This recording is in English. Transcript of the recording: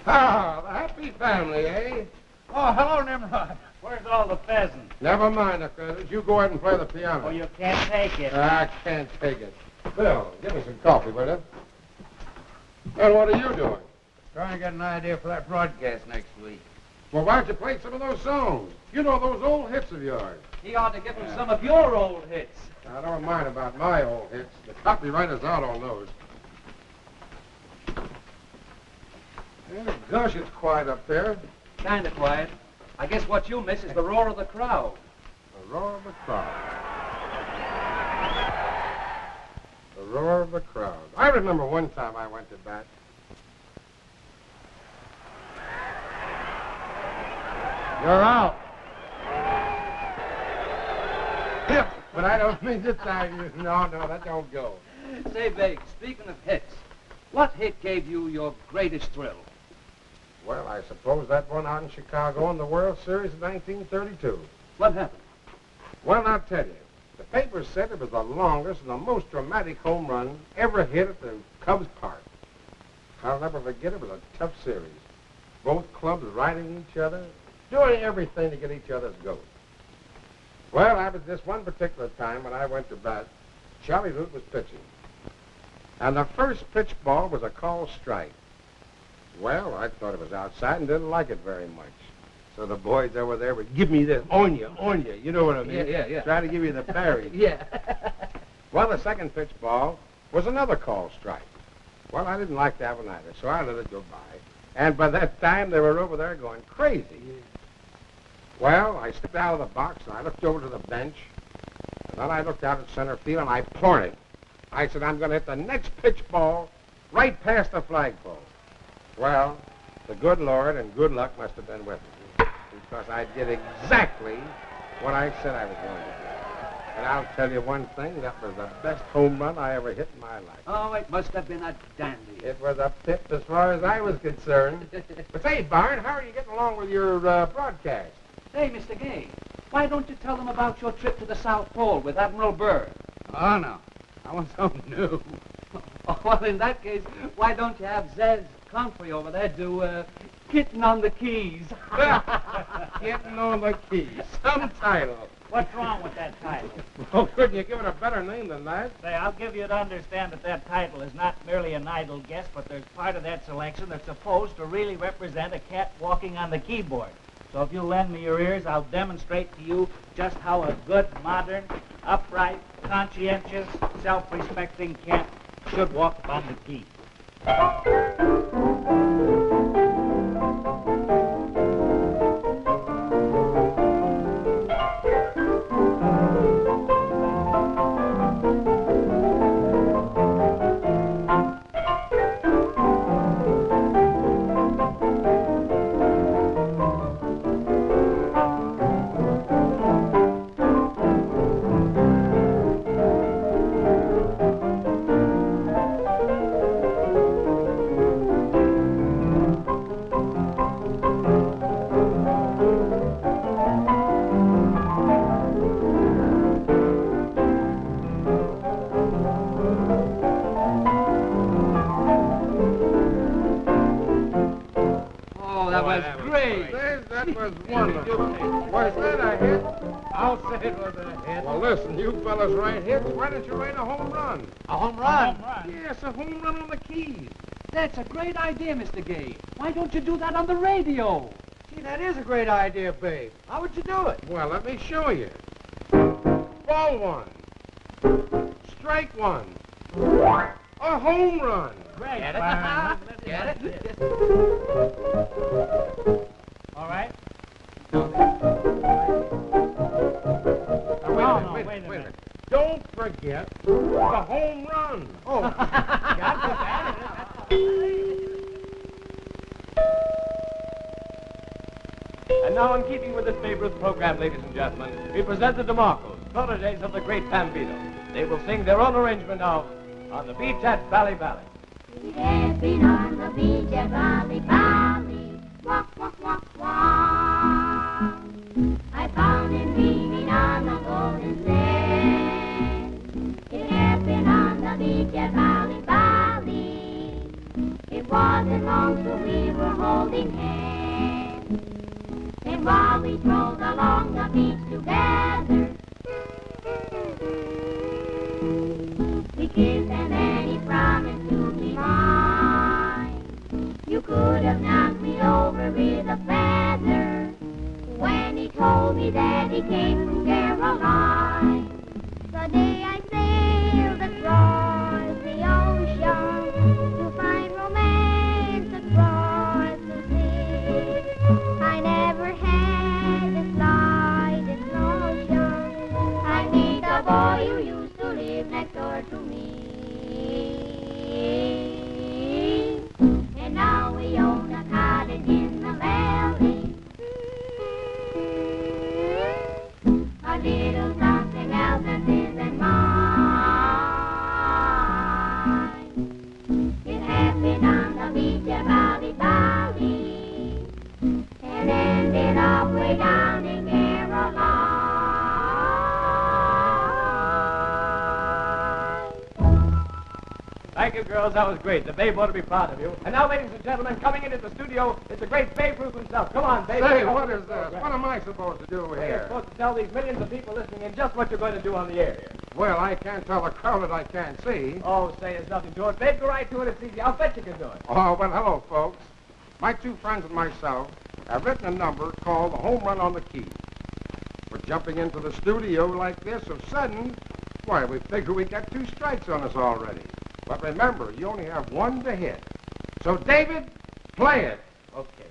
Ah, the happy family, eh? Oh, hello, Nimrod. Where's all the pheasants? Never mind the pheasants. You go ahead and play the piano. Oh, you can't take it. I can't take it. Bill, give me some coffee, will you? And what are you doing? Trying to get an idea for that broadcast next week. Well, why don't you play some of those songs? You know, those old hits of yours. He ought to give him some of your old hits. I don't mind about my old hits. The copywriter's out on those. Well, gosh, it's quiet up there. Kind of quiet. I guess what you miss is the roar of the crowd. The roar of the crowd. The roar of the crowd. I remember one time I went to bat. You're out. Yep, but I don't mean to tie you. No, that don't go. Say, Big, speaking of hits, what hit gave you your greatest thrill? Well, I suppose that one out in Chicago in the World Series of 1932. What happened? Well, I'll tell you. The papers said it was the longest and the most dramatic home run ever hit at the Cubs Park. I'll never forget it. It was a tough series. Both clubs riding each other, doing everything to get each other's goat. Well, I was this one particular time when I went to bat, Charlie Root was pitching. And the first pitch ball was a called strike. Well, I thought it was outside and didn't like it very much. So the boys over there would give me this, on you. You know what I mean? Yeah. Try to give you the parry. Yeah. Well, the second pitch ball was another called strike. Well, I didn't like that one either, so I let it go by. And by that time, they were over there going crazy. Yeah. Well, I stepped out of the box, and I looked over to the bench. And then I looked out at center field, and I pointed. I said, I'm going to hit the next pitch ball right past the flagpole. Well, the good Lord and good luck must have been with me, because I did exactly what I said I was going to do. And I'll tell you one thing, that was the best home run I ever hit in my life. Oh, it must have been a dandy. It was a pip as far as I was concerned. But say, Barn, how are you getting along with your broadcast? Say, Mr. Gay, why don't you tell them about your trip to the South Pole with Admiral Byrd? Oh, no. I want something new. Oh, well, in that case, why don't you have Zez Confrey over there do Kitten on the Keys? Kitten on the Keys. Some title. What's wrong with that title? Oh, couldn't you give it a better name than that? Say, I'll give you to understand that that title is not merely an idle guess, but there's part of that selection that's supposed to really represent a cat walking on the keyboard. So if you lend me your ears, I'll demonstrate to you just how a good, modern, upright, conscientious, self-respecting cat should walk upon the key. That was wonderful. Was that a hit? I'll say it was a hit. Well, listen, you fellas write hits. Why don't you write a home run? A home run? A home run? Yes, a home run on the Keys. That's a great idea, Mr. Gay. Why don't you do that on the radio? Gee, that is a great idea, babe. How would you do it? Well, let me show you. Ball one. Strike one. A home run. Great. Get it? Get it? All right. Wait a minute. Don't forget the home run. Oh, And now, in keeping with this Babe Ruth program, ladies and gentlemen, we present the DeMarcos, proteges of the great Bambino. They will sing their own arrangement of On the Beach at Valley Valley. We have been on the beach at Valley Valley, walk, walk, walk, walk. I found him dreaming on the golden sand. we strolled along the beach together. We kissed and then he promised to be mine. You could have knocked me over with a feather when he told me that he came from Caroline. The day I sailed across the ocean to find romance across the sea, I never had the slightest notion I'd meet the boy who used to live next door to me. And now we own a cottage in the valley, a little something else that's his and mine. It happened on the beach at Bali, Bali, and ended up way down in Caroline. Thank you, girls. That was great. The Babe ought to be proud of you. And now, ladies and gentlemen, coming into the studio is the great Babe Ruth himself. Come on, Babe. Say, what is this? What am I supposed to do You're here? supposed to tell these millions of people listening in just what you're going to do on the air here. Well, I can't tell the crowd that I can't see. Oh, say, there's nothing to it. Babe, go right to it. It's easy. I'll bet you can do it. Oh, well, hello, folks. My two friends and myself have written a number called The Home Run on the Key. We're jumping into the studio like this of sudden. Why, we figure we got 2 strikes on us already. But remember, you only have 1 to hit. So, David, play it. Okay.